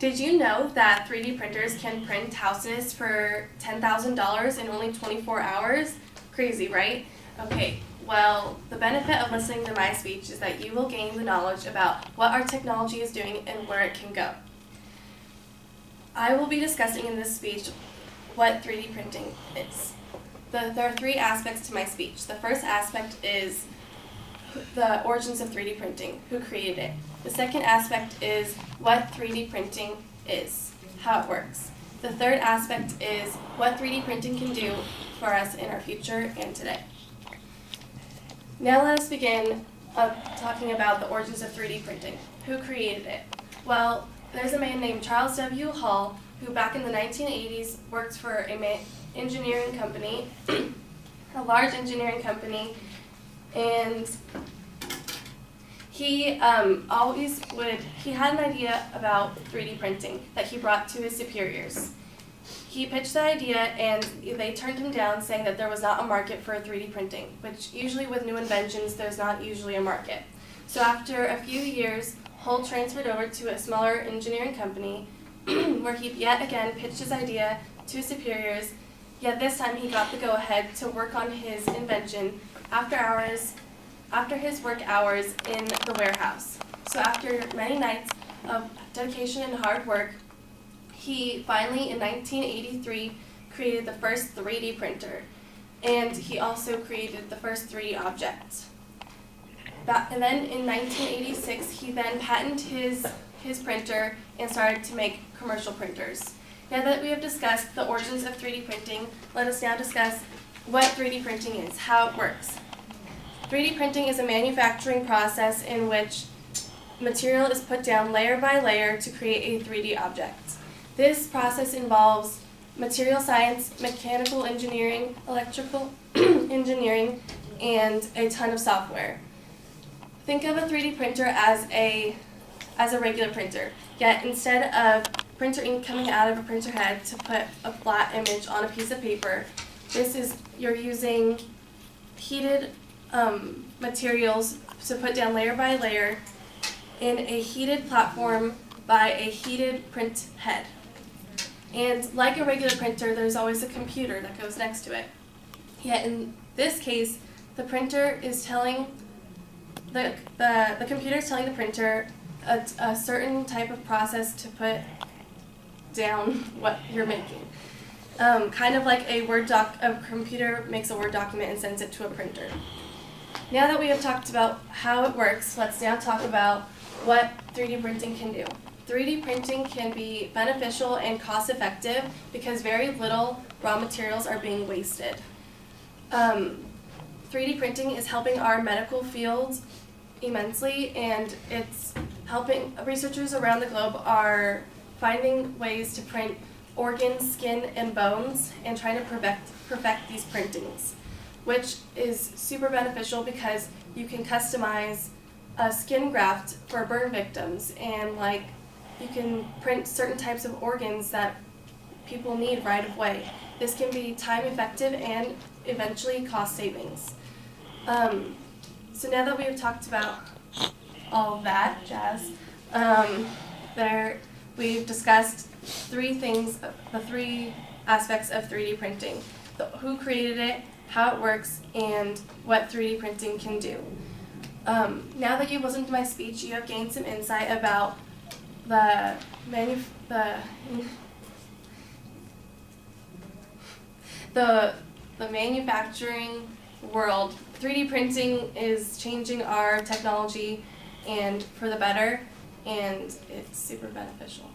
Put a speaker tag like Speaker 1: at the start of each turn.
Speaker 1: Did you know that 3D printers can print houses for $10,000 in only 24 hours? Crazy, right? Okay, well, the benefit of listening to my speech is that you will gain the knowledge about what our technology is doing and where it can go. I will be discussing in this speech what 3D printing is. There are three aspects to my speech. The first aspect is the origins of 3D printing, who created it. The second aspect is what 3D printing is, how it works. The third aspect is what 3D printing can do for us in our future and today. Now let us begin talking about the origins of 3D printing. Who created it? Well, there's a man named Charles W. Hall who back in the 1980s worked for an engineering company, a large engineering company, and he had an idea about 3D printing that he brought to his superiors. He pitched the idea and they turned him down, saying that there was not a market for 3D printing, which usually with new inventions there's not usually a market. So after a few years, Hull transferred over to a smaller engineering company where he yet again pitched his idea to his superiors, yet this time he got the go-ahead to work on his invention after his work hours in the warehouse. So after many nights of dedication and hard work, he finally in 1983 created the first 3D printer, and he also created the first 3D object. And then in 1986 he then patented his printer and started to make commercial printers. Now that we have discussed the origins of 3D printing, let us now discuss what 3D printing is, how it works. 3D printing is a manufacturing process in which material is put down layer by layer to create a 3D object. This process involves material science, mechanical engineering, electrical engineering, and a ton of software. Think of a 3D printer as a regular printer, yet instead of printer ink coming out of a printer head to put a flat image on a piece of paper, you're using heated materials to put down layer by layer in a heated platform by a heated print head. And like a regular printer, there's always a computer that goes next to it. Yet in this case, the printer is telling the computer is telling the printer a certain type of process to put down what you're making. Kind of like a computer makes a Word document and sends it to a printer. Now that we have talked about how it works, let's now talk about what 3D printing can do. 3D printing can be beneficial and cost-effective because very little raw materials are being wasted. 3D printing is helping our medical field immensely, and it's helping researchers around the globe are finding ways to print organs, skin, and bones and trying to perfect these printings, which is super beneficial because you can customize a skin graft for burn victims, and you can print certain types of organs that people need right away. This can be time effective and eventually cost savings. So now that we have talked about all of that jazz, we've discussed the three aspects of 3D printing: who created it, how it works, and what 3D printing can do. Now that you've listened to my speech, you have gained some insight about the manufacturing world. 3D printing is changing our technology and for the better, and it's super beneficial.